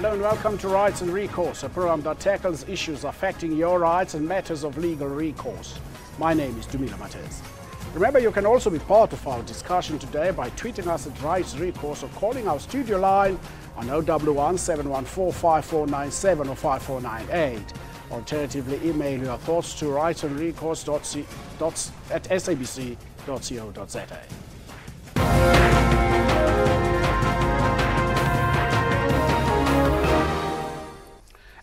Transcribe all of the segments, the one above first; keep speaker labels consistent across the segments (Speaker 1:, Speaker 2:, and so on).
Speaker 1: Hello and welcome to Rights and Recourse, a program that tackles issues affecting your rights and matters of legal recourse. My name is Dumila Matez. Remember, you can also be part of our discussion today by tweeting us at Rights Recourse or calling our studio line on 011 714 5497 or 5498. Alternatively, email your thoughts to rightsandrecourse@sabc.co.za.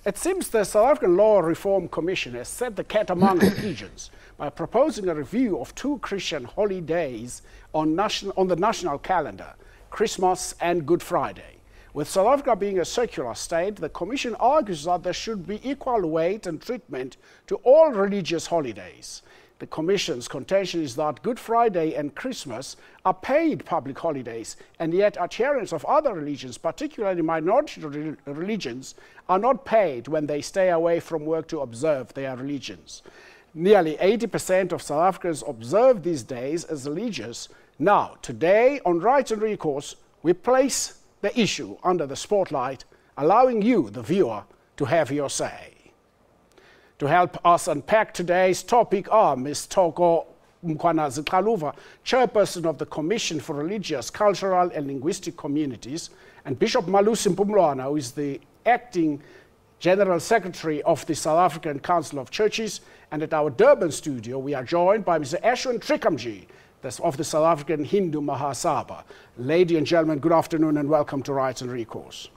Speaker 1: It seems the South African Law Reform Commission has set the cat among the pigeons by proposing a review of two Christian holidays on the national calendar, Christmas and Good Friday. With South Africa being a secular state, the Commission argues that there should be equal weight and treatment to all religious holidays. The Commission's contention is that Good Friday and Christmas are paid public holidays, and yet adherents of other religions, particularly minority religions, are not paid when they stay away from work to observe their religions. Nearly 80% of South Africans observe these days as religious. Now, today on Rights and Recourse, we place the issue under the spotlight, allowing you, the viewer, to have your say. To help us unpack today's topic are Ms. Toko Mkhwanazi-Xaluva, Chairperson of the Commission for Religious, Cultural and Linguistic Communities, and Bishop Malusi Mpumlwana, who is the Acting General Secretary of the South African Council of Churches. And at our Durban studio, we are joined by Mr. Ashwin Trikamji of the South African Hindu Mahasabha. Ladies and gentlemen, good afternoon and welcome to Rights and Recourse.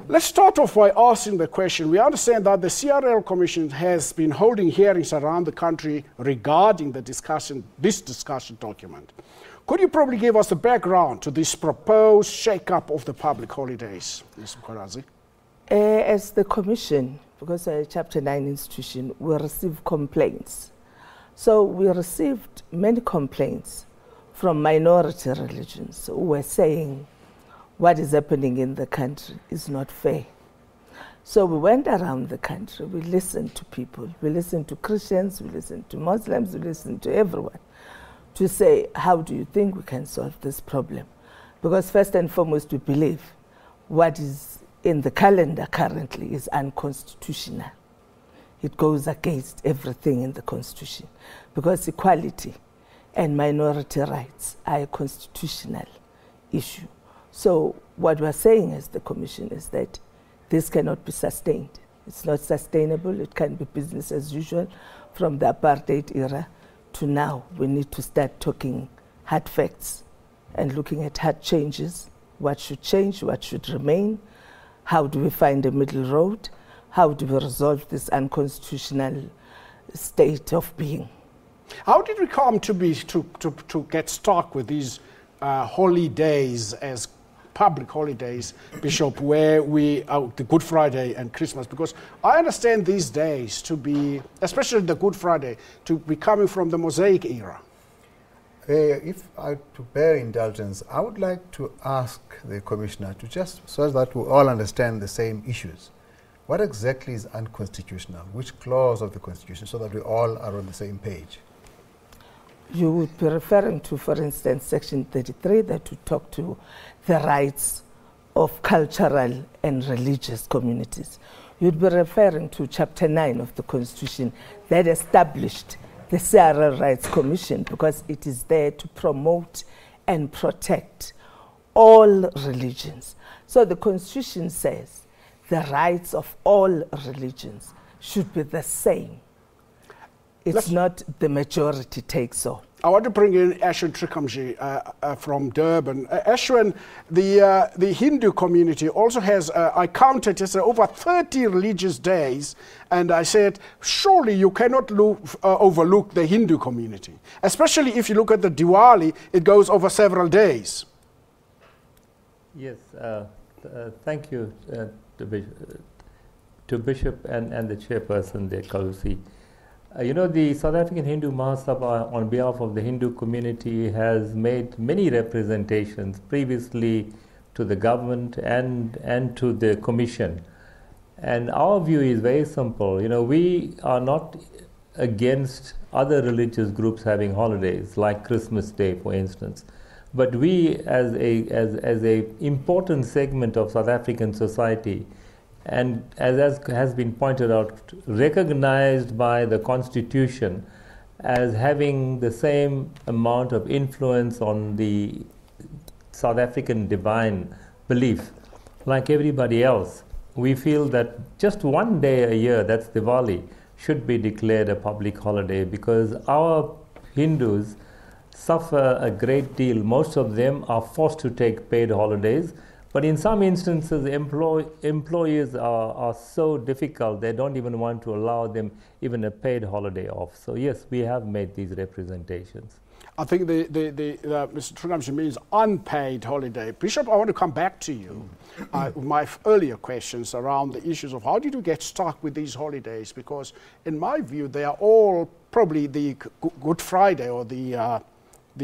Speaker 1: Let's start off by asking the question. We understand that the CRL Commission has been holding hearings around the country regarding this discussion document. Could you probably give us the background to this proposed shake-up of the public holidays, Ms. Mkhwanazi?
Speaker 2: As the Commission, because we're a Chapter 9 institution, we receive complaints. So we received many complaints from minority religions who were saying what is happening in the country is not fair. So we went around the country, we listened to people, we listened to Christians, we listened to Muslims, we listened to everyone to say, how do you think we can solve this problem? Because first and foremost, we believe what is in the calendar currently is unconstitutional. It goes against everything in the Constitution because equality and minority rights are a constitutional issue. So what we're saying as the Commission is that this cannot be sustained. It's not sustainable. It can be business as usual from the apartheid era to now. We need to start talking hard facts and looking at hard changes. What should change? What should remain? How do we find a middle road? How do we resolve this unconstitutional state of being?
Speaker 1: How did we come to get stuck with these holidays as public holidays, Bishop, where the Good Friday and Christmas? Because I understand these days to be, especially the Good Friday, to be coming from the Mosaic era.
Speaker 3: If I to bear indulgence, I would like to ask the Commissioner to just, so that we all understand the same issues, what exactly is unconstitutional? Which clause of the Constitution, so that we all are on the same page?
Speaker 2: You would be referring to, for instance, Section 33 that would talk to the rights of cultural and religious communities. You'd be referring to Chapter 9 of the Constitution that established the CRL Rights Commission because it is there to promote and protect all religions. So the Constitution says the rights of all religions should be the same. It's not the majority takes all.
Speaker 1: I want to bring in Ashwin Trikamji from Durban. Ashwin, the Hindu community also has, I counted, it's over 30 religious days, and I said, surely you cannot overlook the Hindu community, especially if you look at the Diwali, it goes over several days.
Speaker 4: Yes, thank you to Bishop and the chairperson there, Kalusi. The South African Hindu Mahasabha, on behalf of the Hindu community, has made many representations previously to the government and to the Commission. And our view is very simple. We are not against other religious groups having holidays, like Christmas Day, for instance. But we, as a important segment of South African society, and as has been pointed out, recognized by the Constitution as having the same amount of influence on the South African divine belief, like everybody else, we feel that just one day a year, that's Diwali, should be declared a public holiday, because our Hindus suffer a great deal. Most of them are forced to take paid holidays, but in some instances employees are so difficult they don't even want to allow them even a paid holiday off. So yes, we have made these representations.
Speaker 1: I think Mr. Trunamji means unpaid holiday. Bishop, I want to come back to you. My earlier questions around the issues of how did you get stuck with these holidays? Because in my view, they are all probably the Good Friday or the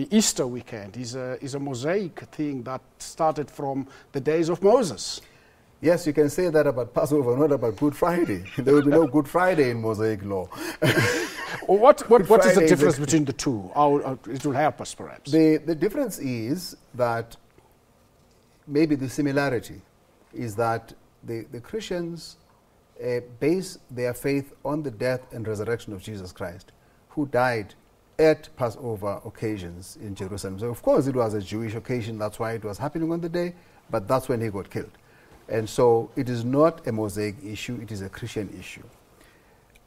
Speaker 1: Easter weekend is a Mosaic thing that started from the days of Moses.
Speaker 3: Yes, you can say that about Passover, not about Good Friday. There will be no Good Friday in Mosaic law.
Speaker 1: What is the difference between the two? It will help us, perhaps.
Speaker 3: The difference is that maybe the similarity is that the Christians base their faith on the death and resurrection of Jesus Christ, who died at Passover occasions in Jerusalem. So, of course, it was a Jewish occasion. That's why it was happening on the day, but that's when he got killed. And so it is not a Mosaic issue. It is a Christian issue.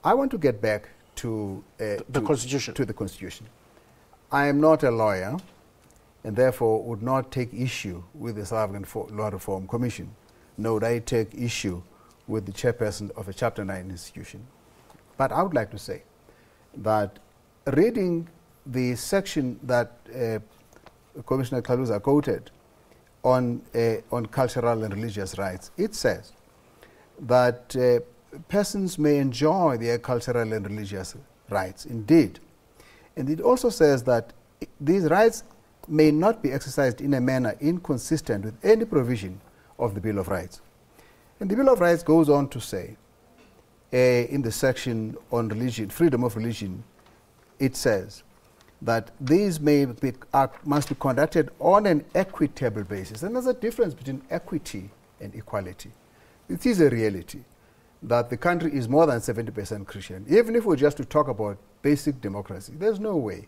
Speaker 3: I want to get back to
Speaker 1: the Constitution.
Speaker 3: To the Constitution. I am not a lawyer, and therefore would not take issue with the South African Law Reform Commission, nor would I take issue with the chairperson of a Chapter 9 institution. But I would like to say that reading the section that Commissioner Kaluza quoted on cultural and religious rights, it says that persons may enjoy their cultural and religious rights, indeed. And it also says that these rights may not be exercised in a manner inconsistent with any provision of the Bill of Rights. And the Bill of Rights goes on to say, in the section on religion, freedom of religion, it says that these must be conducted on an equitable basis. And there's a difference between equity and equality. It is a reality that the country is more than 70% Christian. Even if we're just to talk about basic democracy, there's no way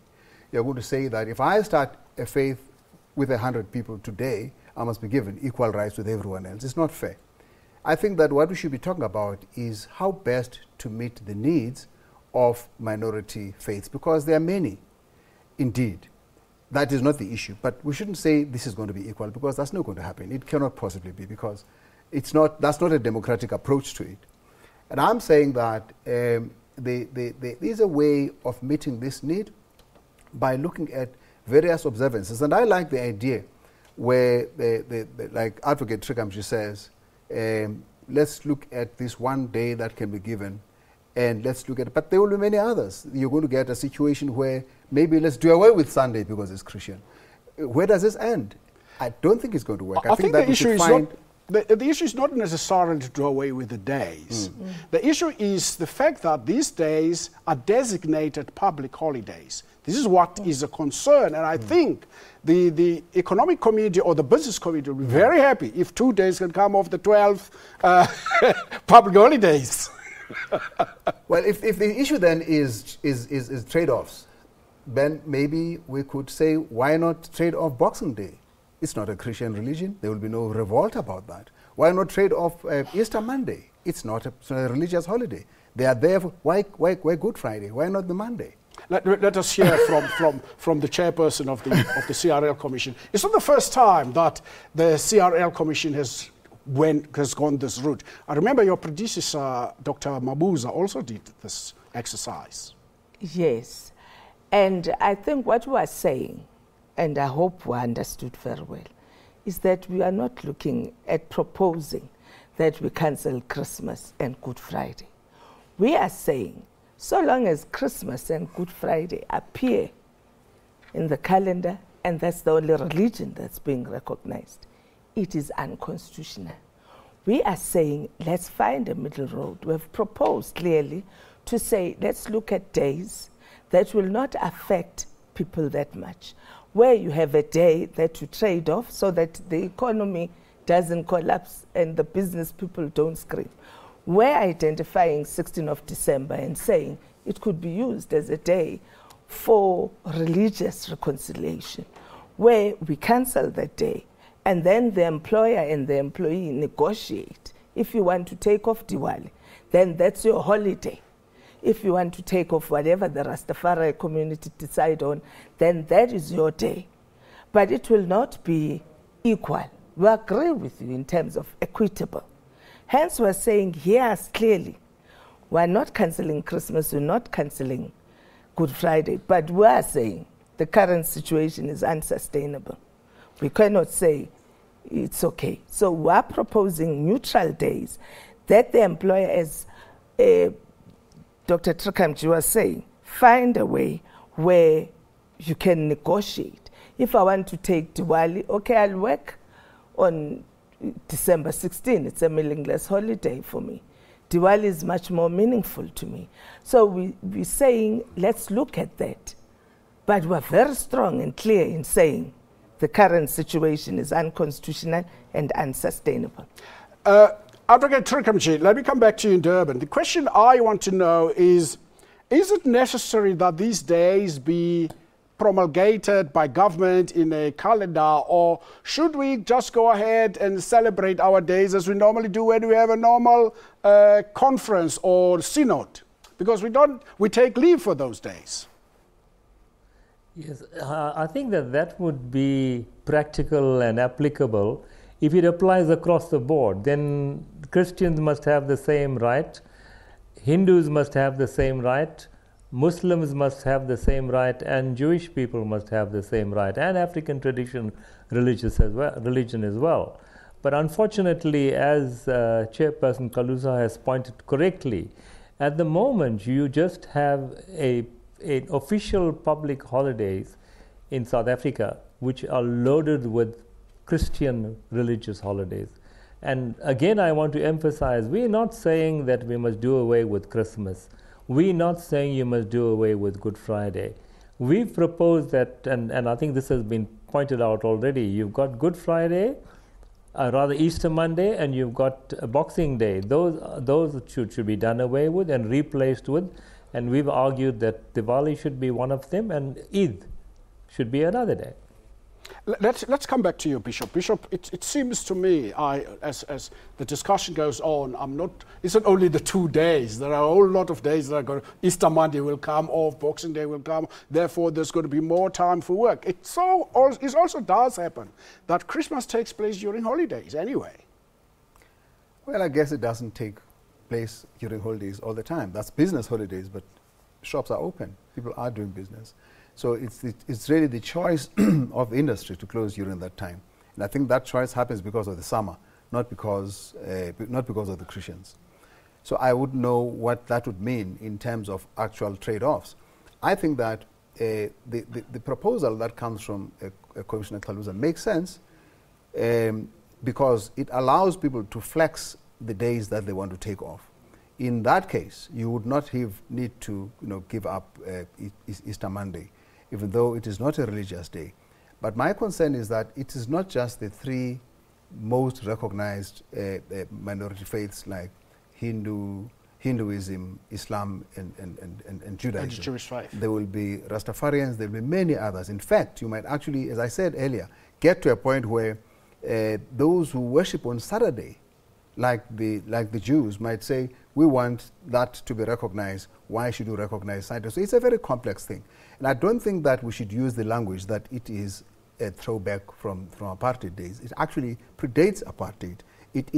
Speaker 3: you're going to say that if I start a faith with 100 people today, I must be given equal rights with everyone else. It's not fair. I think that what we should be talking about is how best to meet the needs of minority faiths, because there are many. Indeed, that is not the issue. But we shouldn't say this is going to be equal, because that's not going to happen. It cannot possibly be, because that's not a democratic approach to it. And I'm saying that there is a way of meeting this need by looking at various observances. And I like the idea where, like Advocate Trikamji says, let's look at this one day that can be given, and let's look at it. But there will be many others. You're going to get a situation where maybe let's do away with Sunday because it's Christian. Where does this end? I don't think it's going to work.
Speaker 1: I think the issue is not... The issue is not necessarily to do away with the days. The issue is the fact that these days are designated public holidays. This is what is a concern, and I think the economic community or the business community will be very happy if 2 days can come off the 12 public holidays.
Speaker 3: Well, if the issue then is trade-offs, then maybe we could say, why not trade off Boxing Day? It's not a Christian religion. There will be no revolt about that. Why not trade off Easter Monday? It's not a religious holiday. They are there for, why Good Friday? Why not the Monday?
Speaker 1: Let us hear from the chairperson of the CRL Commission. It's not the first time that the CRL Commission has gone this route. I remember your predecessor, Dr. Mabuza, also did this exercise.
Speaker 2: Yes. And I think what we are saying, and I hope we understood very well, is that we are not looking at proposing that we cancel Christmas and Good Friday. We are saying, so long as Christmas and Good Friday appear in the calendar, and that's the only religion that's being recognized, it is unconstitutional. We are saying, let's find a middle road. We have proposed clearly to say, let's look at days that will not affect people that much. where you have a day that you trade off so that the economy doesn't collapse and the business people don't scream. We're identifying 16th of December and saying it could be used as a day for religious reconciliation, where we cancel that day and then the employer and the employee negotiate. If you want to take off Diwali, then that's your holiday. If you want to take off whatever the Rastafari community decide on, then that is your day. But it will not be equal. We agree with you in terms of equitable. Hence, we're saying, yes, clearly, we're not cancelling Christmas, we're not cancelling Good Friday, but we are saying the current situation is unsustainable. We cannot say it's okay. So we're proposing neutral days that the employer, as Dr. Trikamji was saying, find a way where you can negotiate. If I want to take Diwali, okay, I'll work on December 16. It's a meaningless holiday for me. Diwali is much more meaningful to me. So we're saying, let's look at that. But we're very strong and clear in saying the current situation is unconstitutional and unsustainable.
Speaker 1: Advocate Trikamji, let me come back to you in Durban. The question I want to know is it necessary that these days be promulgated by government in a calendar, or should we just go ahead and celebrate our days as we normally do when we have a normal conference or synod? Because we take leave for those days.
Speaker 4: Yes, I think that would be practical and applicable if it applies across the board. Then Christians must have the same right, Hindus must have the same right, Muslims must have the same right, and Jewish people must have the same right, and African tradition religion as well. But unfortunately, as Chairperson Kaluza has pointed correctly, at the moment you just have an official public holidays in South Africa which are loaded with Christian religious holidays. And again, I want to emphasize, we're not saying that we must do away with Christmas. We're not saying you must do away with Good Friday. We've proposed that, and I think this has been pointed out already, you've got Good Friday, rather Easter Monday, and you've got Boxing Day. Those should be done away with and replaced with, and we've argued that Diwali should be one of them and Eid should be another day.
Speaker 1: Let's come back to you, Bishop. Bishop, it seems to me, as the discussion goes on, it's not only the 2 days. There are a whole lot of days that are going. Easter Monday will come off, Boxing Day will come. Therefore, there's going to be more time for work. It also does happen that Christmas takes place during holidays anyway.
Speaker 3: Well, I guess it doesn't take place during holidays all the time. That's business holidays, but shops are open. People are doing business. So it's really the choice of the industry to close during that time. And I think that choice happens because of the summer, not because of the Christians. So I would know what that would mean in terms of actual trade-offs. I think that the proposal that comes from Commissioner Kaluza makes sense because it allows people to flex the days that they want to take off. In that case, you would not need to give up Easter Monday, even though it is not a religious day. But my concern is that it is not just the three most recognized minority faiths like Hinduism, Islam, and Judaism.
Speaker 1: And the Jewish faith.
Speaker 3: There will be Rastafarians, there will be many others. In fact, you might actually, as I said earlier, get to a point where those who worship on Saturday, like the Jews, might say, we want that to be recognized. Why should we recognize Saturday? So it's a very complex thing. And I don't think that we should use the language that it is a throwback from apartheid days. It actually predates apartheid. It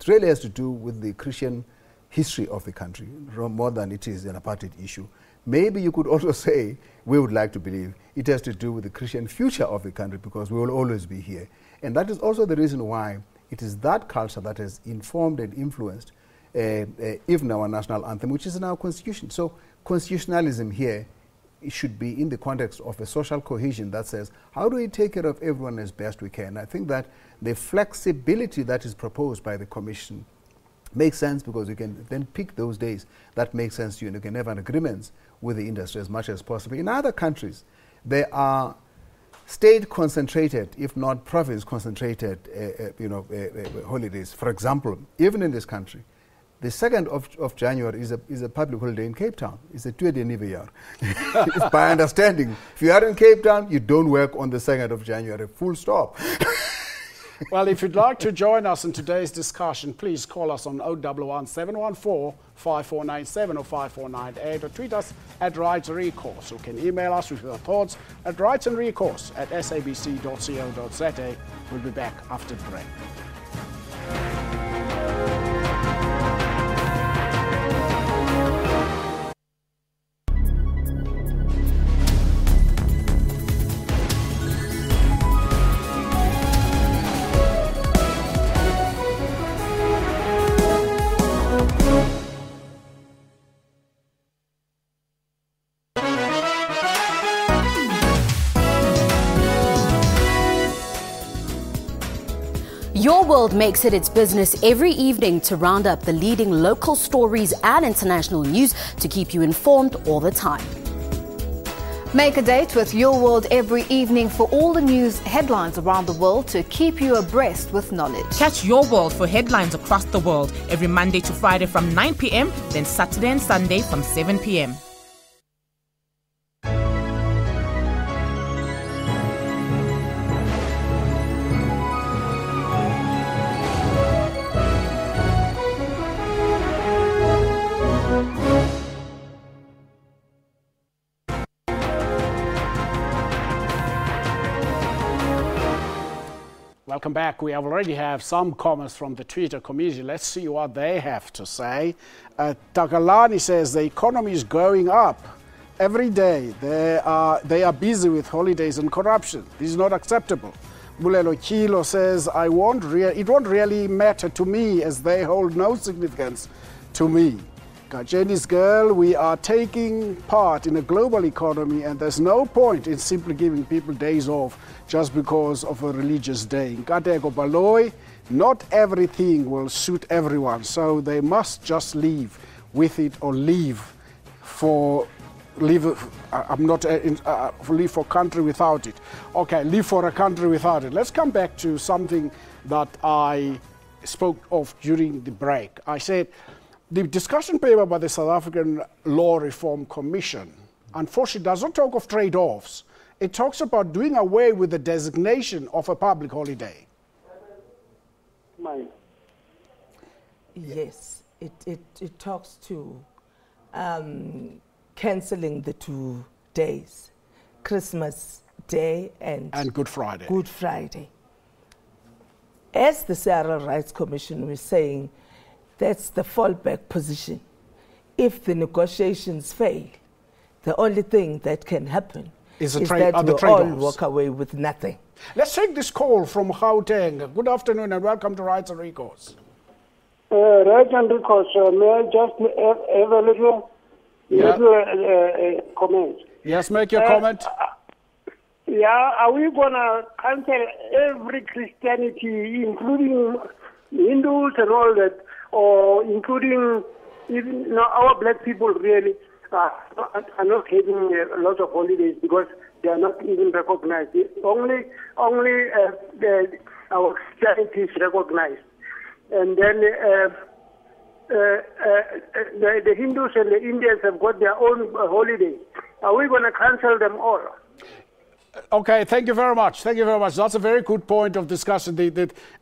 Speaker 3: really has to do with the Christian history of the country, more than it is an apartheid issue. Maybe you could also say, we would like to believe, it has to do with the Christian future of the country because we will always be here. And that is also the reason why it is that culture that has informed and influenced even our national anthem, which is in our constitution. So constitutionalism here should be in the context of a social cohesion that says, how do we take care of everyone as best we can? I think that the flexibility that is proposed by the Commission makes sense because you can then pick those days that make sense to you, and you can have an agreement with the industry as much as possible. In other countries, there are state-concentrated, if not province-concentrated, holidays. For example, even in this country, the 2nd of January is a public holiday in Cape Town. It's a tweede nuwe jaar. It's by understanding. If you are in Cape Town, you don't work on the 2nd of January, full stop.
Speaker 1: Well, if you'd like to join us in today's discussion, please call us on 011 714 5497 or 5498 or tweet us at Rights and Recourse. You can email us with your thoughts at rightsandrecourse@sabc.co.za. We'll be back after the break.
Speaker 5: Your World makes it its business every evening to round up the leading local stories and international news to keep you informed all the time.
Speaker 6: Make a date with Your World every evening for all the news headlines around the world to keep you abreast with knowledge.
Speaker 7: Catch Your World for headlines across the world every Monday to Friday from 9 p.m, then Saturday and Sunday from 7 p.m.
Speaker 1: Welcome back. We already have some comments from the Twitter community. Let's see what they have to say. Takalani says the economy is going up every day. They are busy with holidays and corruption. This is not acceptable. Bulelo Kilo says, it won't really matter to me as they hold no significance to me. Jenny's girl, we are taking part in a global economy and there's no point in simply giving people days off just because of a religious day. Nkateko Baloy, not everything will suit everyone, so they must just live with it or leave for country without it. Okay, live for a country without it. Let's come back to something that I spoke of during the break. I said, the discussion paper by the South African Law Reform Commission, unfortunately, does not talk of trade-offs. It talks about doing away with the designation of a public holiday.
Speaker 2: Yes, it talks to cancelling the 2 days, Christmas Day and
Speaker 1: Good Friday.
Speaker 2: Good Friday. As the Sarah Rights Commission was saying, that's the fallback position. If the negotiations fail, the only thing that can happen is that we all walk away with nothing.
Speaker 1: Let's take this call from Gauteng. Good afternoon and welcome to Rights and Recourse.
Speaker 8: Rights and Recourse, may I just have a little comment?
Speaker 1: Yes, make your comment.
Speaker 8: Are we going to cancel every Christianity, including Hindus and all that, or including even our black people really are not having a lot of holidays because they are not even recognized. Only our Christianity is recognized. And then the Hindus and the Indians have got their own holidays. Are we going to cancel them all?
Speaker 1: Okay, thank you very much. Thank you very much. That's a very good point of discussion.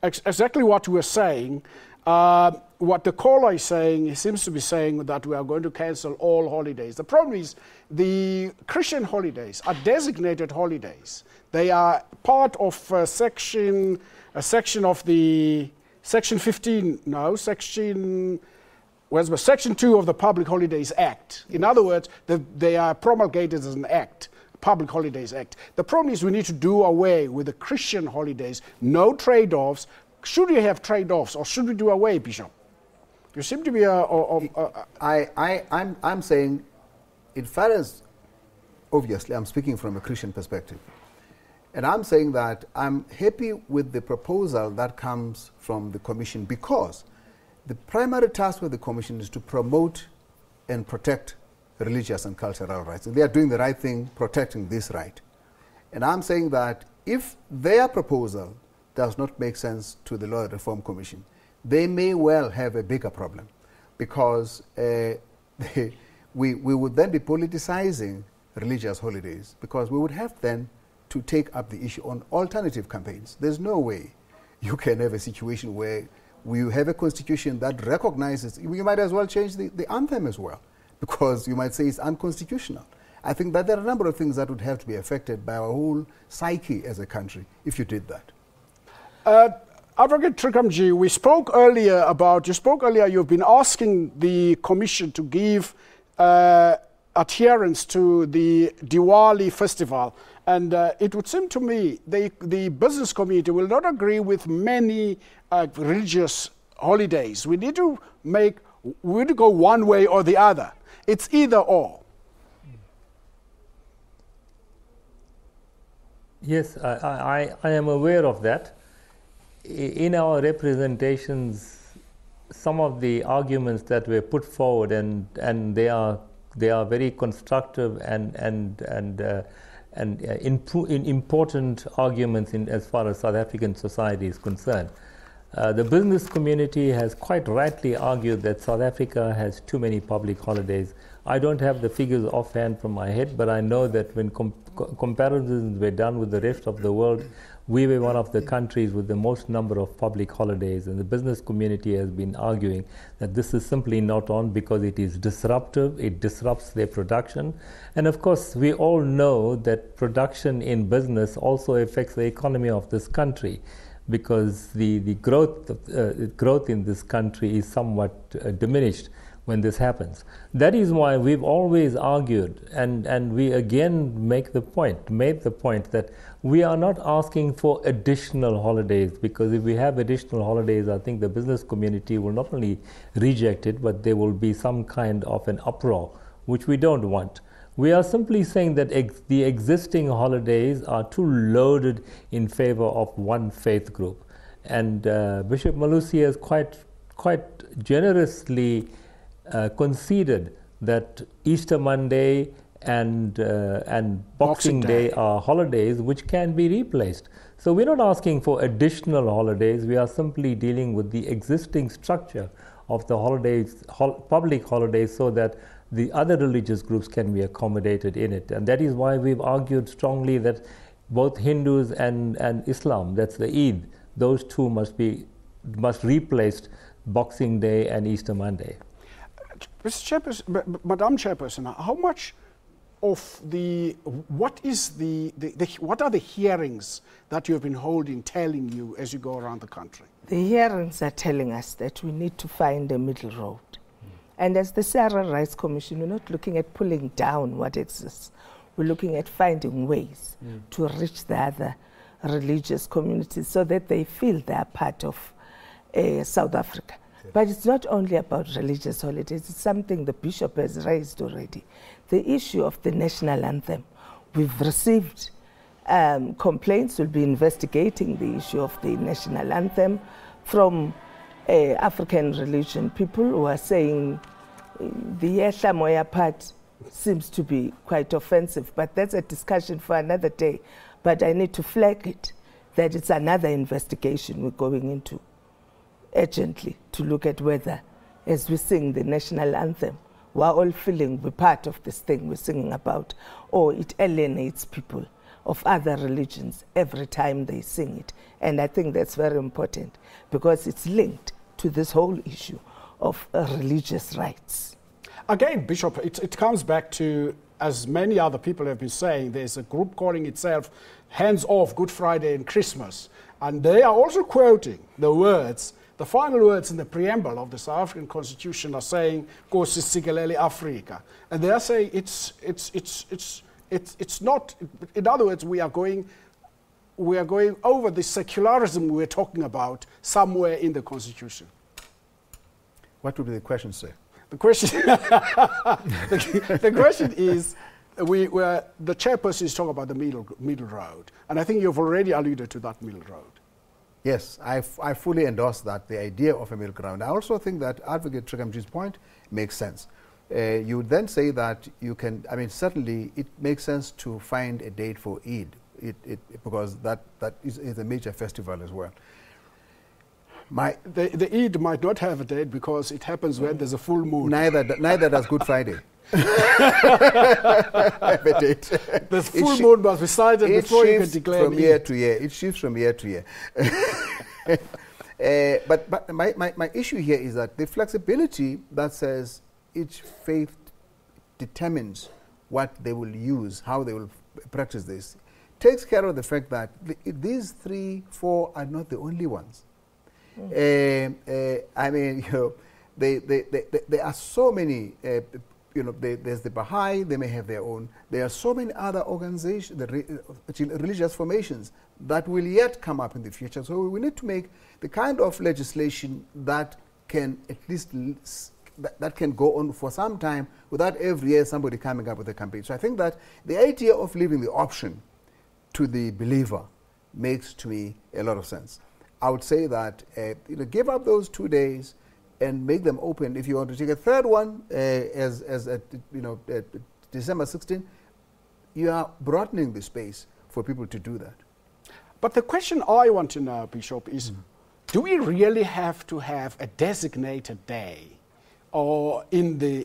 Speaker 1: Exactly what you were saying. What the caller is saying, he seems to be saying that we are going to cancel all holidays. The problem is the Christian holidays are designated holidays. They are part of section 2 of the Section 2 of the Public Holidays Act. In other words, they are promulgated as an act, Public Holidays Act. The problem is we need to do away with the Christian holidays, no trade-offs. Should we have trade-offs or should we do away, Bishop? You seem to be
Speaker 3: I'm saying, in fairness, obviously, I'm speaking from a Christian perspective. And I'm saying that I'm happy with the proposal that comes from the Commission because the primary task of the Commission is to promote and protect religious and cultural rights. And they are doing the right thing, protecting this right. And I'm saying that if their proposal does not make sense to the Law Reform Commission, they may well have a bigger problem, because we would then be politicizing religious holidays, because we would have then to take up the issue on alternative campaigns. There's no way you can have a situation where you have a constitution that recognizes, you might as well change the anthem as well, because you might say it's unconstitutional. I think that there are a number of things that would have to be affected by our whole psyche as a country if you did that.
Speaker 1: Advocate Trikamji, you spoke earlier, you've been asking the Commission to give adherence to the Diwali festival. And it would seem to me the business community will not agree with many religious holidays. We need to go one way or the other. It's either or.
Speaker 4: Yes, I am aware of that. In our representations, some of the arguments that were put forward, and they are very constructive and important arguments as far as South African society is concerned. The business community has quite rightly argued that South Africa has too many public holidays. I don't have the figures offhand from my head, but I know that when comparisons were done with the rest of the world, we were one of the countries with the most number of public holidays, and the business community has been arguing that this is simply not on because it is disruptive, it disrupts their production. And of course, we all know that production in business also affects the economy of this country, because the growth in this country is somewhat diminished when this happens. That is why we've always argued, and we again made the point that we are not asking for additional holidays, because if we have additional holidays, I think the business community will not only reject it, but there will be some kind of an uproar, which we don't want. We are simply saying that the existing holidays are too loaded in favor of one faith group. And Bishop Malusi has quite generously conceded that Easter Monday and Boxing Day are holidays which can be replaced. So we're not asking for additional holidays. We are simply dealing with the existing structure of the holidays, public holidays, so that the other religious groups can be accommodated in it. And that is why we've argued strongly that both Hindus and Islam, that's the Eid, those two must replace Boxing Day and Easter Monday.
Speaker 1: Mr. Chairperson, Madam Chairperson, how much of what are the hearings that you have been holding telling you as you go around the country?
Speaker 2: The hearings are telling us that we need to find a middle road. And as the Sarah Rights Commission, we're not looking at pulling down what exists. We're looking at finding ways to reach the other religious communities so that they feel they're part of South Africa. But it's not only about religious holidays, it's something the Bishop has raised already. The issue of the national anthem. We've received complaints. We'll be investigating the issue of the national anthem from African religion people who are saying the Yehla Moya part seems to be quite offensive, but that's a discussion for another day. But I need to flag it, that it's another investigation we're going into urgently to look at whether, as we sing the national anthem, we're all feeling we're part of this thing we're singing about, or it alienates people of other religions every time they sing it. And I think that's very important, because it's linked to this whole issue of religious rights.
Speaker 1: Again, Bishop, it comes back to, as many other people have been saying, there's a group calling itself Hands Off Good Friday and Christmas. And they are also quoting the final words in the preamble of the South African Constitution are saying, Nkosi sikelele Afrika. And they are saying it's not, in other words, we are going over the secularism we were talking about somewhere in the Constitution.
Speaker 3: What would be the question, sir?
Speaker 1: The question, the question is, the chairperson is talking about the middle road, and I think you've already alluded to that middle road.
Speaker 3: Yes, I fully endorse that, the idea of a middle ground. I also think that Advocate Trikamji's point makes sense. You would then say that you can, certainly it makes sense to find a date for Eid. because that is a major festival as well.
Speaker 1: The Eid might not have a date because it happens when there's a full moon.
Speaker 3: Neither does Good Friday. Have a date.
Speaker 1: The full moon must be sighted before you can declare
Speaker 3: from year to year. It shifts from year to year. But my issue here is that the flexibility that says each faith determines what they will use, how they will practice this, takes care of the fact that these 3, 4 are not the only ones. I mean, there are so many, there's the Baha'i, they may have their own. There are so many other organizations, religious formations that will yet come up in the future. So we need to make the kind of legislation that can at least, that can go on for some time without every year somebody coming up with a campaign. So I think that the idea of leaving the option to the believer makes to me a lot of sense. I would say that give up those 2 days and make them open. If you want to take a third one, December 16, you are broadening the space for people to do that.
Speaker 1: But the question I want to know, Bishop, is do we really have to have a designated day, or in the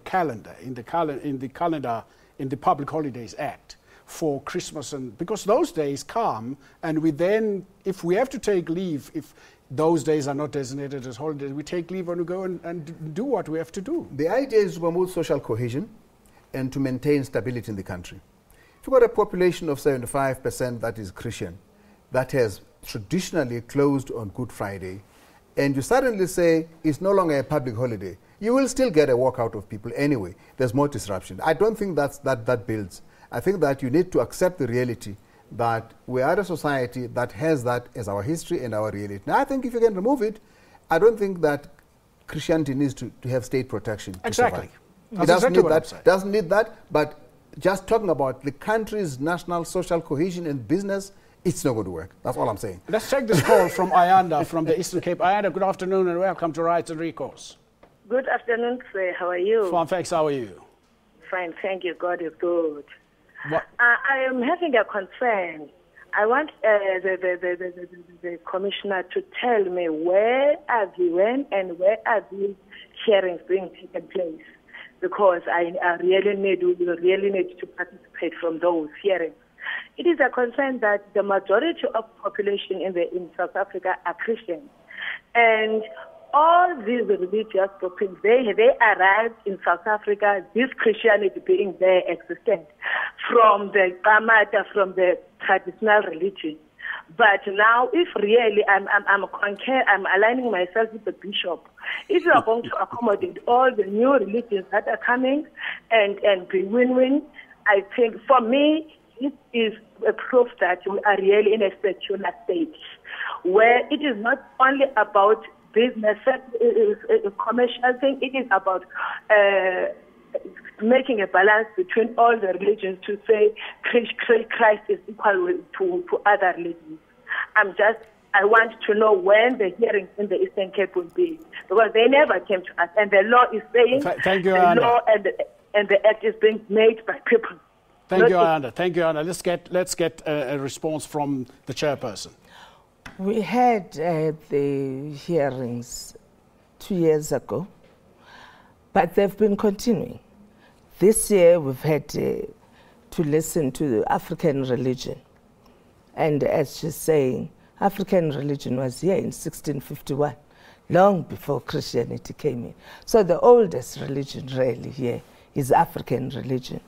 Speaker 1: calendar, in the Public Holidays Act, for Christmas? And because those days come, and we then, if we have to take leave, if those days are not designated as holidays, we take leave and we go and do what we have to do.
Speaker 3: The idea is to promote social cohesion and to maintain stability in the country. If you've got a population of 75% that is Christian, that has traditionally closed on Good Friday, and you suddenly say it's no longer a public holiday, you will still get a walkout of people anyway. There's more disruption. I don't think that builds. I think that you need to accept the reality that we are a society that has that as our history and our reality. Now, I think if you can remove it, I don't think that Christianity needs to have state protection.
Speaker 1: Exactly.
Speaker 3: It doesn't need that. Doesn't need that. But just talking about the country's national social cohesion and business, it's not going to work. That's all I'm saying.
Speaker 1: Let's take this call from Ayanda from the Eastern Cape. Ayanda, good afternoon and welcome to Rights and Recourse.
Speaker 9: Good afternoon, sir. How are you?
Speaker 1: Fine, thanks. How are you?
Speaker 9: Fine, thank you. God is good.
Speaker 1: What?
Speaker 9: I am having a concern. I want the commissioner to tell me when and where are these hearings being taken place, because I really need to participate from those hearings. It is a concern that the majority of population in South Africa are Christians, and all these religious groups, they arrived in South Africa, this Christianity being there existent, from the Kamata, from the traditional religion. But now, if really I'm aligning myself with the bishop, if you are going to accommodate all the new religions that are coming and be win-win, I think for me, it is a proof that we are really in a secular state, where it is not only about business, a commercial thing. It is about making a balance between all the religions to say Christ is equal to other religions. I want to know when the hearings in the Eastern Cape will be, because they never came to us, and the law is saying
Speaker 1: Thank you,
Speaker 9: the
Speaker 1: Anna.
Speaker 9: law and the act is being made by people.
Speaker 1: Thank you, Anna. Thank you, Anna. Let's get a response from the chairperson.
Speaker 2: We had the hearings 2 years ago, but they've been continuing. This year we've had to listen to the African religion. And as she's saying, African religion was here in 1651, long before Christianity came in. So the oldest religion really here is African religion.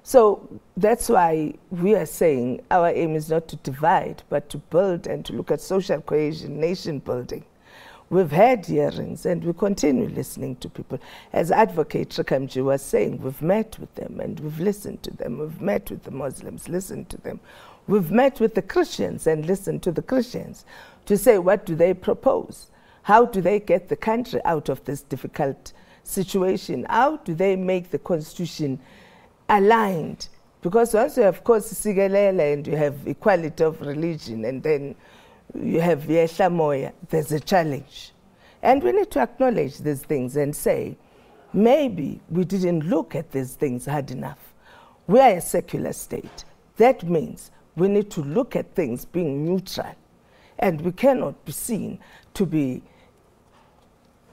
Speaker 2: So that's why we are saying our aim is not to divide, but to build and to look at social cohesion, nation building. We've had hearings and we continue listening to people. As Advocate Trikamji was saying, we've met with them and we've listened to them. We've met with the Muslims, listened to them. We've met with the Christians and listened to the Christians to say, what do they propose? How do they get the country out of this difficult situation? How do they make the constitution aligned? Because once you have Sigelela and you have equality of religion and then you have Yesha Moya, there's a challenge. And we need to acknowledge these things and say, maybe we didn't look at these things hard enough. We are a secular state. That means we need to look at things being neutral, and we cannot be seen to be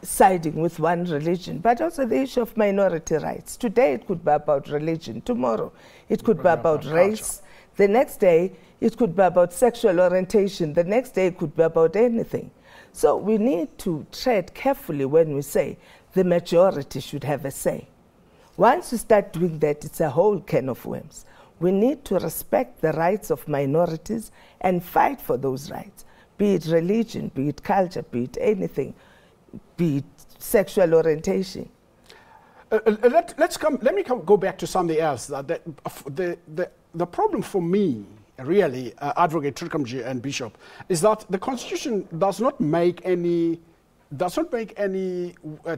Speaker 2: siding with one religion, but also the issue of minority rights. Today it could be about religion, tomorrow it could be about race, the next day it could be about sexual orientation, the next day it could be about anything. So we need to tread carefully when we say the majority should have a say. Once you start doing that, it's a whole can of worms. We need to respect the rights of minorities and fight for those rights, be it religion, be it culture, be it anything, be it sexual orientation.
Speaker 1: Let me go back to something else. The problem for me, really, Advocate Turkamji and Bishop, is that the Constitution does not make any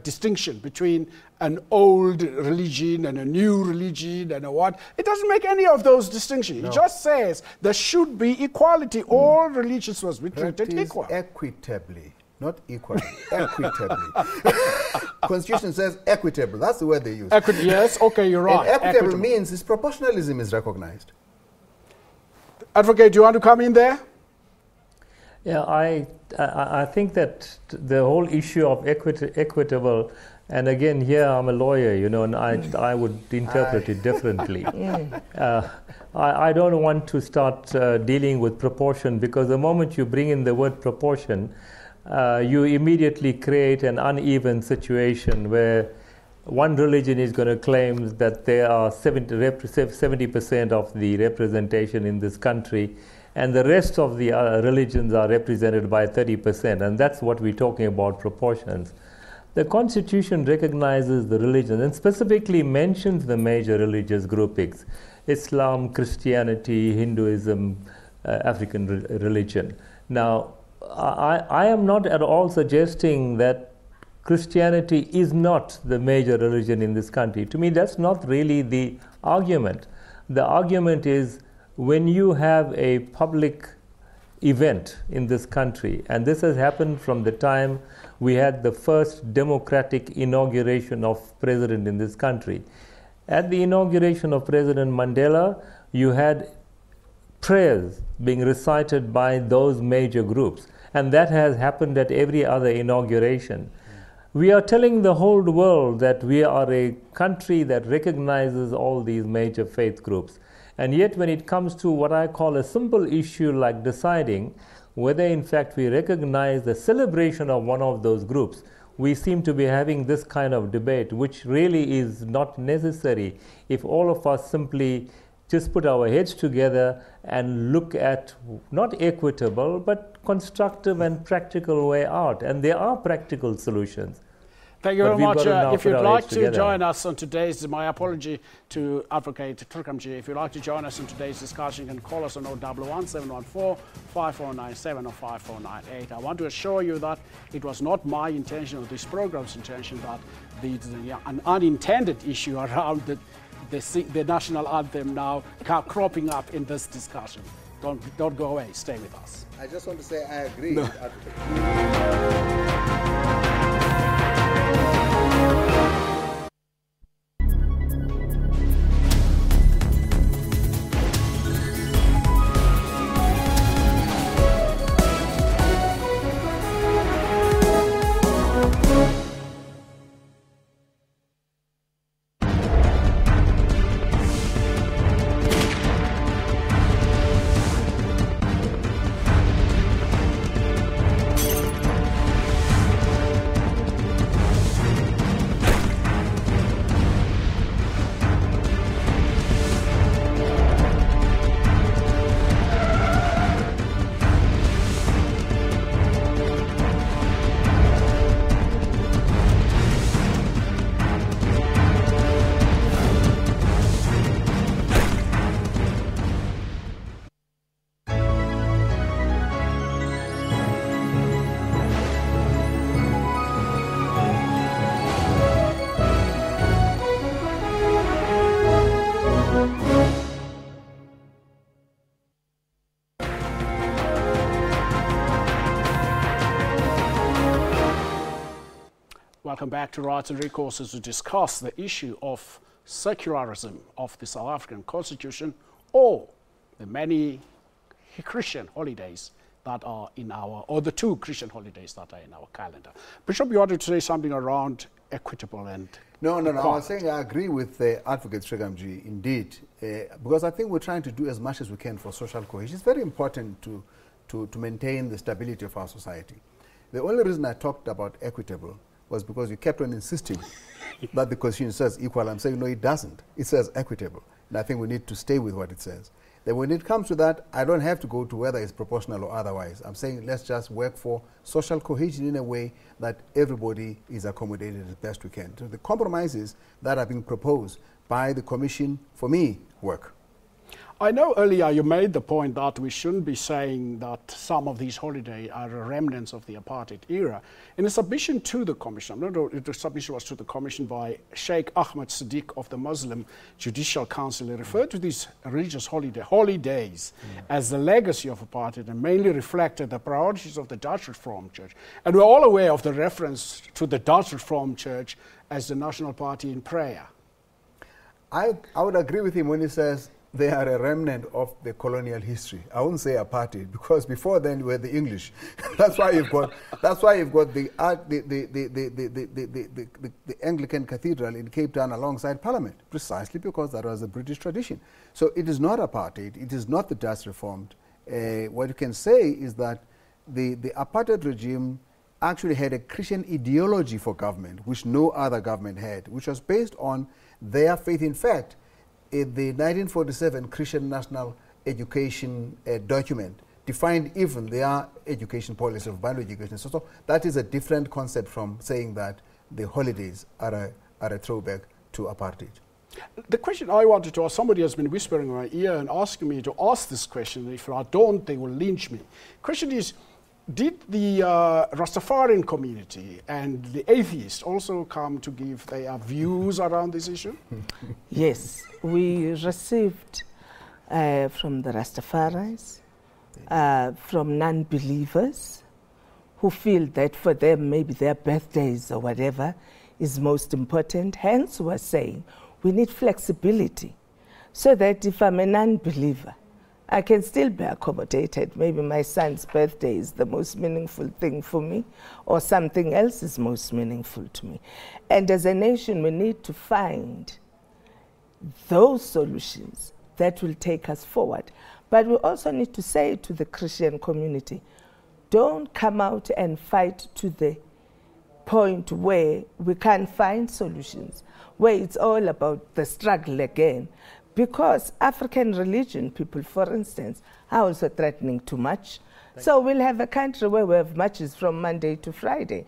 Speaker 1: distinction between an old religion and a new religion and a what. It doesn't make any of those distinctions. No. It just says there should be equality. All religions must be treated equal.
Speaker 3: Equitably. Not equally, equitably. Constitution says equitable. That's the word they use.
Speaker 1: Yes, okay, you're right.
Speaker 3: And equitable means is proportionalism is recognized.
Speaker 1: Advocate, do you want to come in there?
Speaker 4: Yeah, I think that the whole issue of equitable, and again here I'm a lawyer, you know, and I would interpret it differently. I don't want to start dealing with proportion, because the moment you bring in the word proportion, you immediately create an uneven situation where one religion is going to claim that they are 70% of the representation in this country, and the rest of the religions are represented by 30%, and that's what we're talking about, proportions. The Constitution recognizes the religion and specifically mentions the major religious groupings: Islam, Christianity, Hinduism, African religion. Now, I am not at all suggesting that Christianity is not the major religion in this country. To me, that's not really the argument. The argument is, when you have a public event in this country, and this has happened from the time we had the first democratic inauguration of president in this country. At the inauguration of President Mandela, you had prayers being recited by those major groups, and that has happened at every other inauguration. We are telling the whole world that we are a country that recognizes all these major faith groups. And yet when it comes to what I call a simple issue like deciding whether in fact we recognize the celebration of one of those groups, we seem to be having this kind of debate, which really is not necessary if all of us simply just put our heads together and look at not equitable but constructive and practical way out. And there are practical solutions.
Speaker 1: Thank you very much. If you'd like to join us on today's, my apology to Advocate Turkamji, if you'd like to join us in today's discussion, you can call us on 011 714 5497 or 5498. I want to assure you that it was not my intention or this program's intention that an unintended issue around the national anthem now cropping up in this discussion. Don't go away. Stay with us.
Speaker 3: I just want to say I agree with Advocate.
Speaker 1: Welcome back to Rights and Recourse to discuss the issue of secularism of the South African Constitution, or the many Christian holidays that are in our, or the 2 Christian holidays that are in our calendar. Bishop, you wanted to say something around equitable and...
Speaker 3: No. I was saying I agree with Advocate Tregamji, indeed, because I think we're trying to do as much as we can for social cohesion. It's very important to maintain the stability of our society. The only reason I talked about equitable was because you kept on insisting that the Constitution says equal. I'm saying, no, it doesn't. It says equitable. And I think we need to stay with what it says. Then when it comes to that, I don't have to go to whether it's proportional or otherwise. I'm saying let's just work for social cohesion in a way that everybody is accommodated as best we can. So the compromises that are being proposed by the Commission, for me, work.
Speaker 1: I know earlier you made the point that we shouldn't be saying that some of these holidays are remnants of the apartheid era. In a submission to the Commission, the submission was to the Commission by Sheikh Ahmed Siddiq of the Muslim Judicial Council. He referred to these religious holidays as the legacy of apartheid and mainly reflected the priorities of the Dutch Reformed Church. And we're all aware of the reference to the Dutch Reformed Church as the national party in prayer.
Speaker 3: I would agree with him when he says they are a remnant of the colonial history. I wouldn't say apartheid, because before then were the English. That's why you've got the Anglican Cathedral in Cape Town alongside Parliament, precisely because that was a British tradition. So it is not apartheid. It is not the Dutch Reformed. What you can say is that the apartheid regime actually had a Christian ideology for government, which no other government had, which was based on their faith. In fact, in the 1947 Christian National Education document defined even their education policy of value education. So that is a different concept from saying that the holidays are a throwback to apartheid.
Speaker 1: The question I wanted to ask, somebody has been whispering in my ear and asking me to ask this question. If I don't, they will lynch me. Question is, did the Rastafarian community and the atheists also come to give their views around this issue?
Speaker 2: Yes, we received from the Rastafaris, from non-believers who feel that for them maybe their birthdays or whatever is most important. Hence we're saying we need flexibility so that if I'm a non-believer, I can still be accommodated. Maybe my son's birthday is the most meaningful thing for me, or something else is most meaningful to me. And as a nation, we need to find those solutions that will take us forward. But we also need to say to the Christian community, don't come out and fight to the point where we can't find solutions, where it's all about the struggle again. Because African religion people, for instance, are also threatening too much. So we'll have a country where we have marches from Monday to Friday.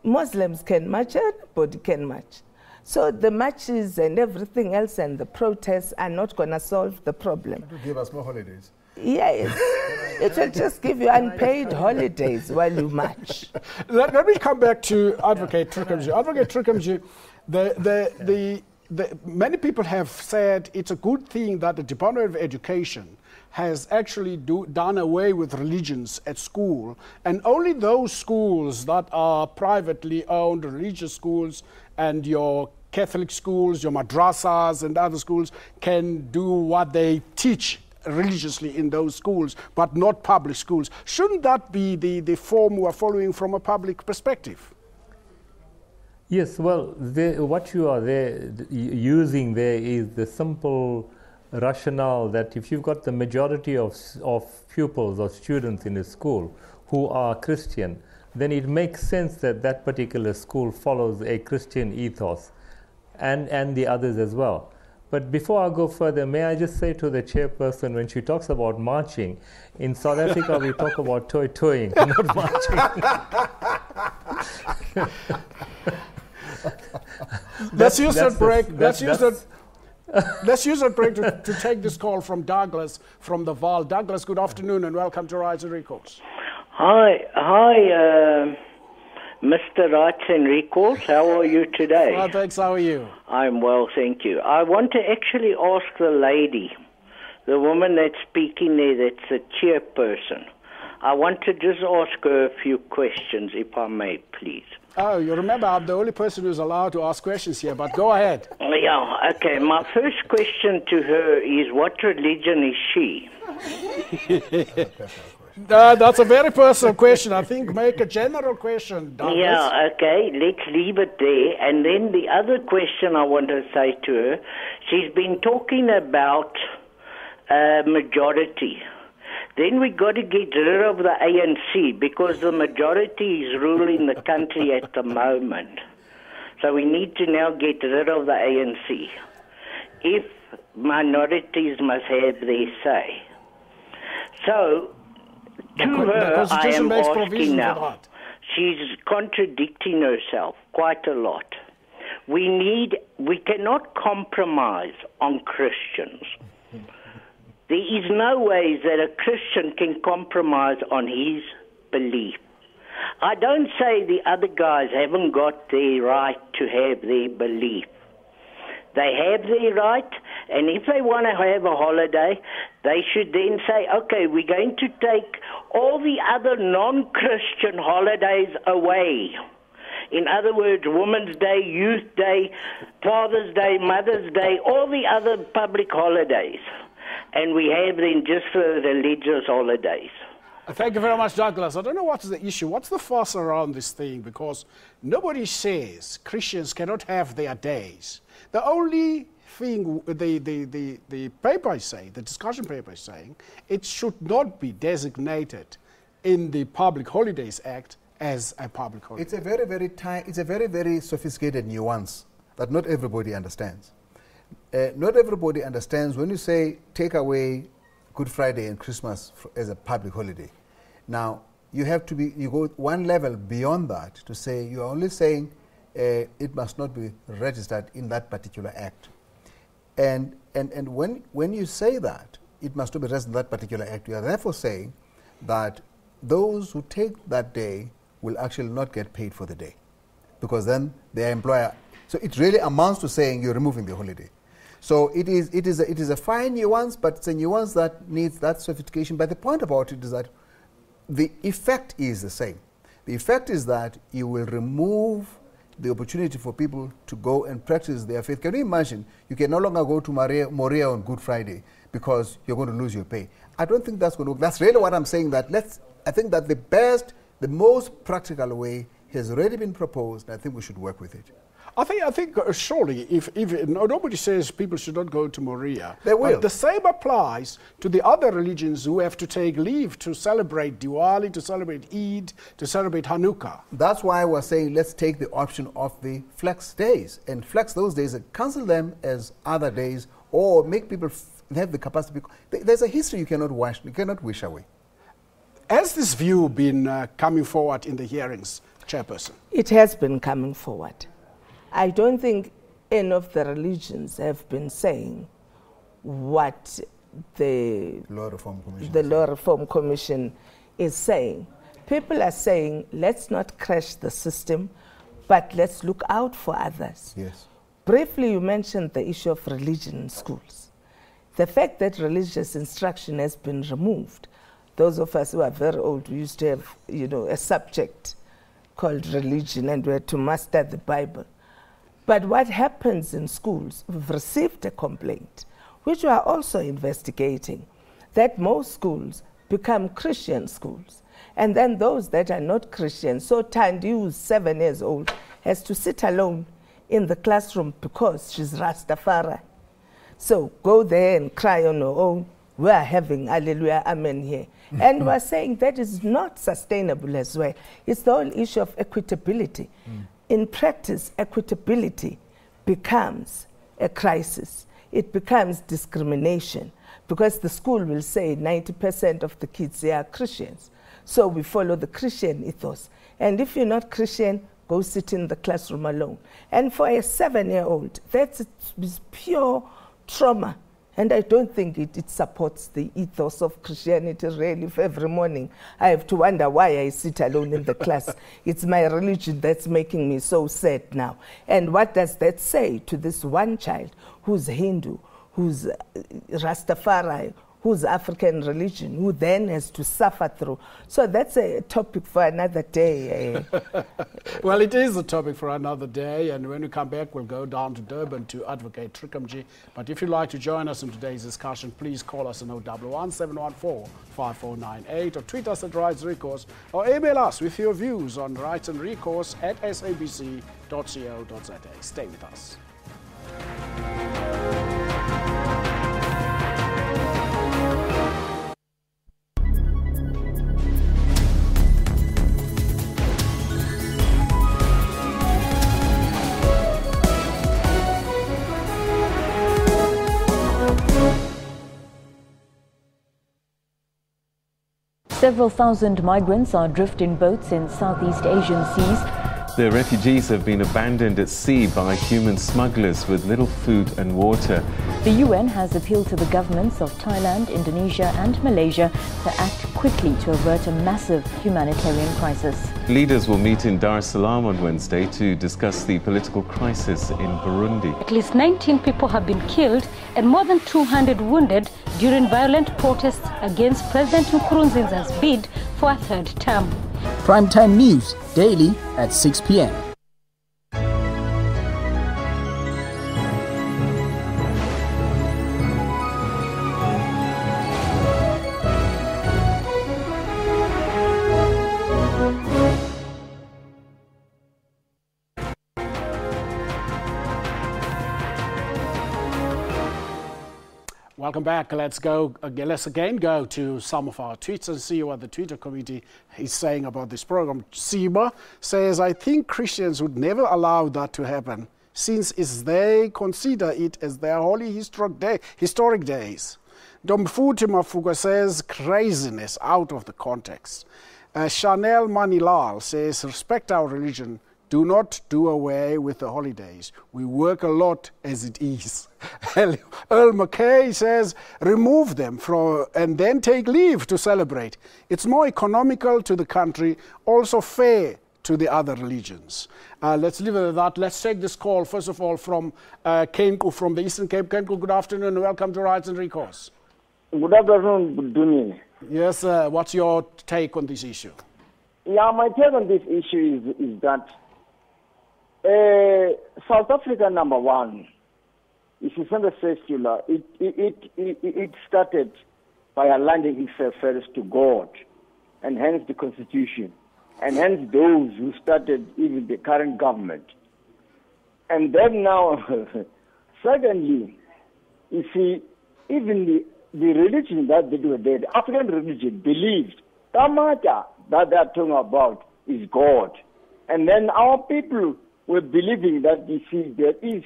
Speaker 2: Muslims can march, everybody can march. So the marches and everything else and the protests are not going to solve the problem.
Speaker 3: To give us more holidays.
Speaker 2: Yes, it will just give you unpaid holidays while you march.
Speaker 1: Let me come back to Advocate Tregamji. Advocate Tregamji, many people have said it's a good thing that the Department of Education has actually done away with religions at school, and only those schools that are privately owned, religious schools, and your Catholic schools, your madrasas and other schools can do what they teach religiously in those schools, but not public schools. Shouldn't that be the form we are following from a public perspective?
Speaker 4: Yes, well, what you are using there is the simple rationale that if you've got the majority of pupils or students in a school who are Christian, then it makes sense that that particular school follows a Christian ethos and the others as well. But before I go further, may I just say to the chairperson, when she talks about marching, in South Africa we talk about toying, not marching.
Speaker 1: Let's use a break. Let's use a break to take this call from Douglas from the Vaal. Douglas, good afternoon and welcome to Rights and Recourse.
Speaker 10: Hi, Mr. Rights and Recourse. How are you today?
Speaker 1: Well, thanks. How are you?
Speaker 10: I'm well, thank you. I want to actually ask the lady, the woman that's speaking there, that's the chairperson. I want to just ask her a few questions, if I may, please.
Speaker 1: Oh, you remember I'm the only person who's allowed to ask questions here, but go ahead.
Speaker 10: Yeah, okay. My first question to her is, what religion is she?
Speaker 1: That's a very personal question. I think make a general question, Douglas.
Speaker 10: Yeah, okay, let's leave it there. And then the other question I want to say to her, she's been talking about majority. Then we got to get rid of the ANC because the majority is ruling the country at the moment. So we need to now get rid of the ANC. If minorities must have their say. So, to her, I am asking now. She's contradicting herself quite a lot. We cannot compromise on Christians. There is no way that a Christian can compromise on his belief. I don't say the other guys haven't got their right to have their belief. They have their right, and if they want to have a holiday, they should then say, okay, we're going to take all the other non-Christian holidays away. In other words, Women's Day, Youth Day, Father's Day, Mother's Day, all the other public holidays. And we have then just the religious holidays.
Speaker 1: Thank you very much, Douglas. I don't know what's the issue. What's the fuss around this thing? Because nobody says Christians cannot have their days. The only thing the paper is saying, the discussion paper is saying, it should not be designated in the Public Holidays Act as a public holiday.
Speaker 3: It's a very, very sophisticated nuance that not everybody understands. Not everybody understands when you say take away Good Friday and Christmas as a public holiday. Now, you go one level beyond that to say you're only saying it must not be registered in that particular act. And when you say that, it must not be registered in that particular act, you are therefore saying that those who take that day will actually not get paid for the day because then their employer... So it really amounts to saying you're removing the holiday. So it is a fine nuance, but it's a nuance that needs that sophistication. But the point about it is that the effect is the same. The effect is that you will remove the opportunity for people to go and practice their faith. Can you imagine? You can no longer go to Moria on Good Friday because you're going to lose your pay. I don't think that's going to work. That's really what I'm saying. I think that the most practical way has already been proposed, and I think we should work with it.
Speaker 1: I think surely, if nobody says people should not go to Moria,
Speaker 3: they will.
Speaker 1: But the same applies to the other religions who have to take leave to celebrate Diwali, to celebrate Eid, to celebrate Hanukkah.
Speaker 3: That's why we're saying let's take the option of the flex days and flex those days and cancel them as other days, or make people have the capacity. There's a history you cannot wish away.
Speaker 1: Has this view been coming forward in the hearings, Chairperson?
Speaker 2: It has been coming forward. I don't think any of the religions have been saying what the Law Reform Commission is saying. People are saying, let's not crash the system, but let's look out for others.
Speaker 3: Yes.
Speaker 2: Briefly, you mentioned the issue of religion in schools. The fact that religious instruction has been removed, those of us who are very old, we used to have, a subject called religion, and we had to master the Bible. But what happens in schools, we've received a complaint, which we are also investigating, that most schools become Christian schools. And then those that are not Christian, so Tandi, who's 7 years old, has to sit alone in the classroom because she's Rastafari. So go there and cry on her own. We are having Alleluia, Amen here. And we're saying that is not sustainable as well. It's the whole issue of equitability. In practice, equitability becomes a crisis. It becomes discrimination because the school will say 90% of the kids here are Christians. So we follow the Christian ethos. And if you're not Christian, go sit in the classroom alone. And for a 7-year-old, that's pure trauma. And I don't think it supports the ethos of Christianity, really. If every morning I have to wonder why I sit alone in the class. It's my religion that's making me so sad now. And what does that say to this one child who's Hindu, who's Rastafari, who's African religion, who then has to suffer through. So that's a topic for another day.
Speaker 1: Well, it is a topic for another day, and when we come back, we'll go down to Durban to advocate Trikamji. But if you'd like to join us in today's discussion, please call us on 011 714 5498 or tweet us at Rights and Recourse, or email us with your views on Rights and Recourse at sabc.co.za. Stay with us.
Speaker 11: Several thousand migrants are adrift in boats in Southeast Asian seas.
Speaker 12: The refugees have been abandoned at sea by human smugglers with little food and water.
Speaker 11: The UN has appealed to the governments of Thailand, Indonesia and Malaysia to act quickly to avert a massive humanitarian crisis.
Speaker 12: Leaders will meet in Dar es Salaam on Wednesday to discuss the political crisis in Burundi.
Speaker 13: At least 19 people have been killed and more than 200 wounded during violent protests against President Nkurunziza's bid for a third term.
Speaker 14: Primetime News, daily at 6 p.m.
Speaker 1: Welcome back. Let's again go to some of our tweets and see what the Twitter community is saying about this program. Siba says, I think Christians would never allow that to happen, since they consider it as their holy historic days. Domfuti Mafuga says, craziness out of the context. Chanel Manilal says, respect our religion. Do not do away with the holidays. We work a lot as it is. Earl McKay says, remove them and then take leave to celebrate. It's more economical to the country, also fair to the other religions. Let's leave it at that. Let's take this call, first of all, from Kenku from the Eastern Cape. Kenku, good afternoon and welcome to Rights and Recourse.
Speaker 15: Good afternoon, Duny.
Speaker 1: Yes, what's your take on this issue?
Speaker 15: Yeah, my take on this issue is that South Africa, number one, if you send a circular, it started by aligning itself first to God, and hence the Constitution, and hence those who started even the current government. And then now, secondly, you see, even the religion that they do, the African religion believed Tamata that they are talking about is God. And then our people were believing that, you see, there is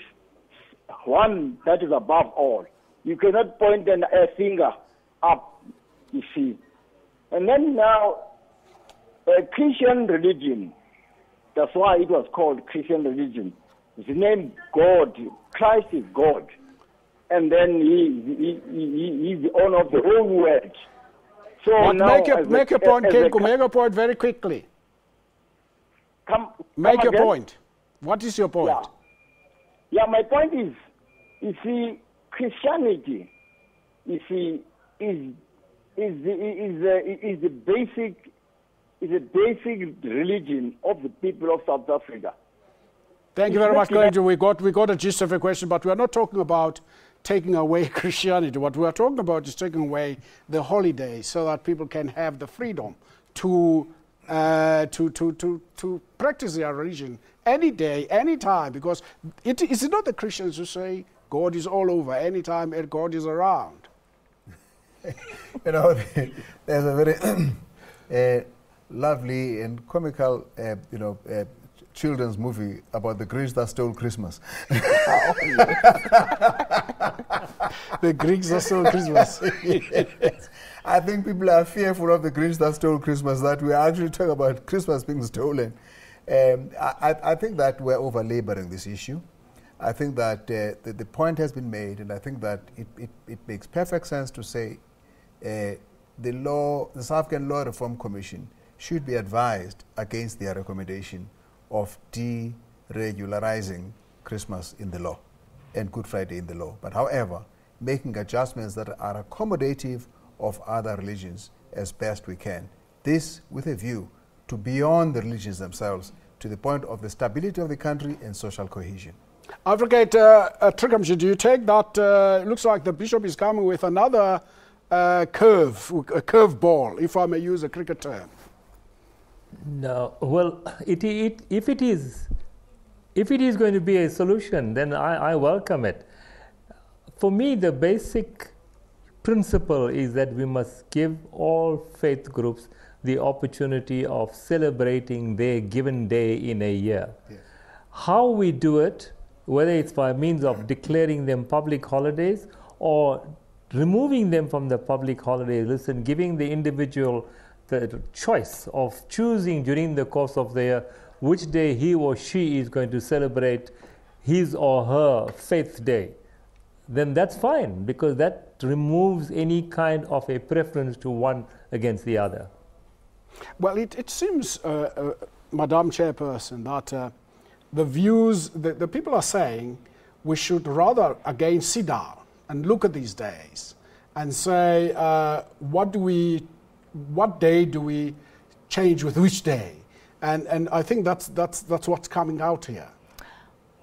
Speaker 15: one that is above all. You cannot point a finger up, you see. And then now, Christian religion, that's why it was called Christian religion. It's named God. Christ is God. And then he's the owner of the whole world. So
Speaker 1: but
Speaker 15: now,
Speaker 1: make a point, Kenku, make a point very quickly. Make your point. What is your point?
Speaker 15: Yeah, my point is, you see, Christianity, you see, is the basic religion of the people of South Africa.
Speaker 1: Thank you very much, Kenku. We got a gist of your question, but we are not talking about taking away Christianity. What we are talking about is taking away the holidays so that people can have the freedom to practice their religion any day, any time, because is it not the Christians who say God is all over, anytime God is around?
Speaker 3: You know, there's a very lovely and comical, children's movie about the Greeks that stole Christmas.
Speaker 1: The Greeks that stole Christmas.
Speaker 3: Yes. I think people are fearful of the Greeks that stole Christmas, that we are actually talking about Christmas being stolen. I think that we're over-laboring this issue. I think that the point has been made, and I think that it makes perfect sense to say the South African Law Reform Commission should be advised against their recommendation of deregularizing Christmas in the law and Good Friday in the law. But however, making adjustments that are accommodative of other religions as best we can. This with a view to beyond the religions themselves, to the point of the stability of the country and social cohesion.
Speaker 1: Advocate Trikamji, do you take that? It looks like the bishop is coming with another curve ball, if I may use a cricket term.
Speaker 4: No, well, if it is going to be a solution, then I welcome it. For me, the basic principle is that we must give all faith groups the opportunity of celebrating their given day in a year. Yes. How we do it, whether it's by means of declaring them public holidays or removing them from the public holidays, giving the individual the choice of choosing during the course of the year which day he or she is going to celebrate his or her faith day, then that's fine, because that removes any kind of a preference to one against the other.
Speaker 1: Well, it seems, Madam Chairperson, that the views, the people are saying we should rather again sit down and look at these days and say, what day do we change with which day? And I think that's what's coming out here.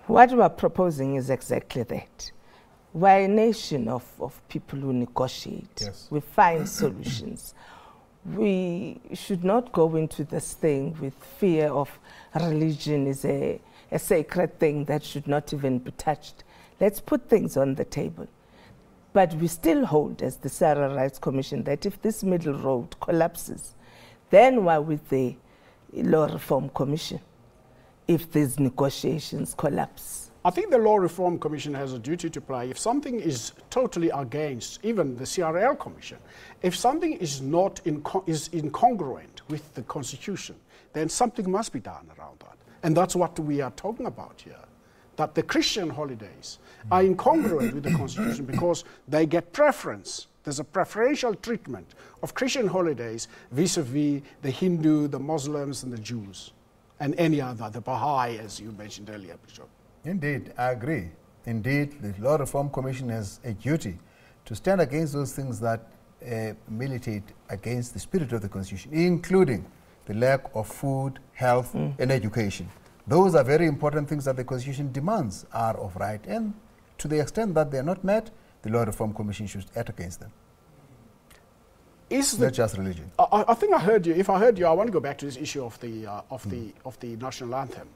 Speaker 2: What we are proposing is exactly that. We're a nation of people who negotiate. Yes. We find solutions. We should not go into this thing with fear of religion is a sacred thing that should not even be touched. Let's put things on the table. But we still hold, as the Sarah Rights Commission, that if this middle road collapses, then we're with the Law Reform Commission, if these negotiations collapse.
Speaker 1: I think the Law Reform Commission has a duty to play. If something is totally against, even the CRL Commission, if something is not is incongruent with the Constitution, then something must be done around that. And that's what we are talking about here, that the Christian holidays are incongruent with the Constitution because they get preference. There's a preferential treatment of Christian holidays vis-a-vis the Hindu, the Muslims, and the Jews, and any other, the Baha'i, as you mentioned earlier, Bishop.
Speaker 3: Indeed, I agree. Indeed, the Law Reform Commission has a duty to stand against those things that militate against the spirit of the Constitution, including the lack of food, health, and education. Those are very important things that the Constitution demands are of right, and to the extent that they are not met, the Law Reform Commission should act against them. It's not just religion.
Speaker 1: I think I heard you. If I heard you, I want to go back to this issue of the national anthem.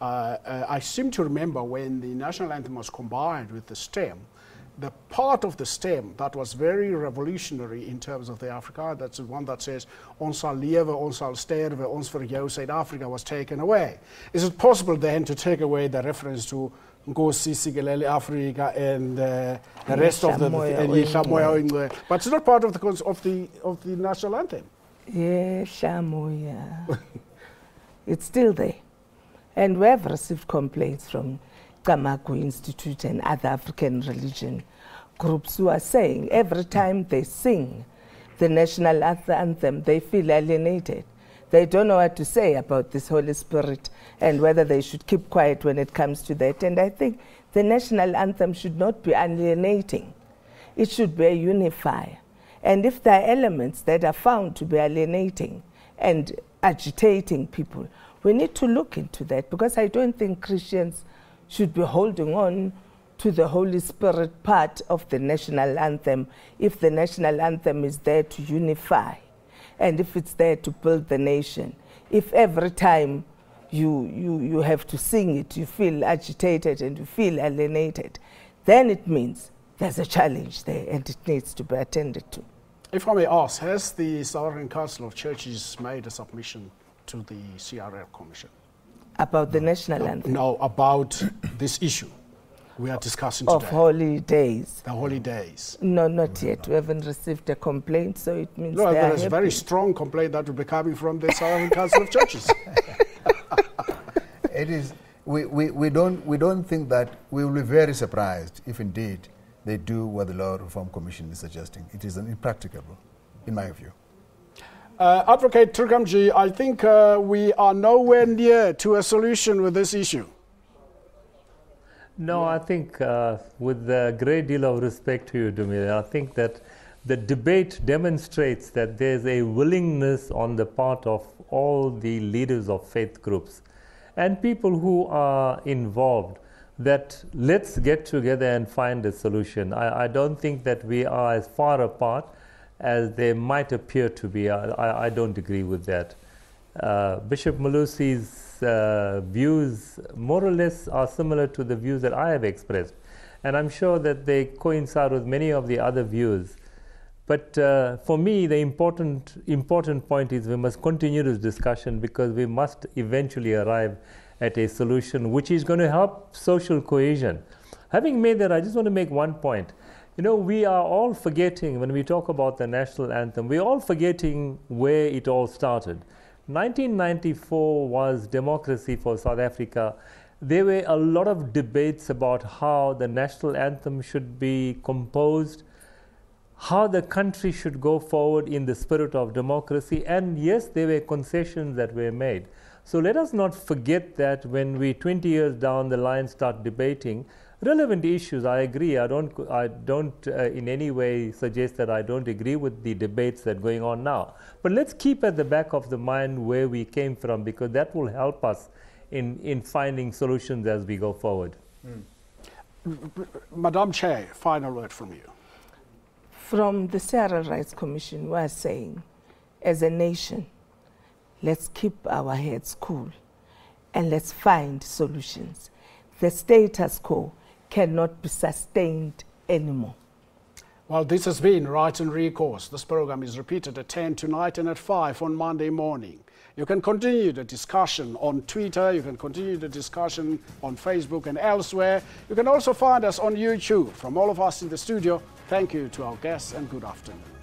Speaker 1: I seem to remember when the national anthem was combined with the stem, the part of the stem that was very revolutionary in terms of the Afrikaans, that's the one that says, ons sal lewe, ons sal sterwe, ons vir jou Suid-Afrika, was taken away. Is it possible then to take away the reference to Nkosi Sikelel Africa and the rest of the but it's not part of the national anthem?
Speaker 2: Yeah, Shamoya. It's still there. And we have received complaints from Kamaku Institute and other African religion groups who are saying every time they sing the national anthem, they feel alienated. They don't know what to say about this Holy Spirit and whether they should keep quiet when it comes to that. And I think the national anthem should not be alienating. It should be a unifier. And if there are elements that are found to be alienating and agitating people, we need to look into that, because I don't think Christians should be holding on to the Holy Spirit part of the national anthem if the national anthem is there to unify and if it's there to build the nation. If every time you have to sing it, you feel agitated and you feel alienated, then it means there's a challenge there and it needs to be attended to.
Speaker 1: If I may ask, has the South African Council of Churches made a submission to the CRL Commission?
Speaker 2: About the national anthem?
Speaker 1: No, about this issue we are discussing today.
Speaker 2: Of holidays.
Speaker 1: The holidays.
Speaker 2: No, not yet. We haven't received a complaint, so it means
Speaker 1: no, there is a very strong complaint that will be coming from the South African Council of Churches.
Speaker 3: It is. We don't think that we will be very surprised if indeed they do what the Law Reform Commission is suggesting. It is impracticable, in my view.
Speaker 1: Advocate Trikamji, I think we are nowhere near to a solution with this issue.
Speaker 4: No, I think with a great deal of respect to you, Dumile, I think that the debate demonstrates that there's a willingness on the part of all the leaders of faith groups and people who are involved that let's get together and find a solution. I don't think that we are as far apart as they might appear to be. I don't agree with that. Bishop Malusi's views more or less are similar to the views that I have expressed, and I'm sure that they coincide with many of the other views. But for me, the important point is we must continue this discussion, because we must eventually arrive at a solution which is going to help social cohesion. Having made that, I just want to make one point. You know, we are all forgetting, when we talk about the national anthem, we're all forgetting where it all started. 1994 was democracy for South Africa. There were a lot of debates about how the national anthem should be composed, how the country should go forward in the spirit of democracy, and yes, there were concessions that were made. So let us not forget that when we 20 years down the line start debating relevant issues. I agree. I don't in any way suggest that I don't agree with the debates that are going on now. But let's keep at the back of the mind where we came from, because that will help us in finding solutions as we go forward.
Speaker 1: Madam Chair, final word from you.
Speaker 2: From the Civil Rights Commission, we are saying, as a nation, let's keep our heads cool and let's find solutions. The status quo cannot be sustained anymore.
Speaker 1: Well, this has been Rights and Recourse. This program is repeated at 10 tonight and at 5 on Monday morning. You can continue the discussion on Twitter. You can continue the discussion on Facebook and elsewhere. You can also find us on YouTube. From all of us in the studio, thank you to our guests and good afternoon.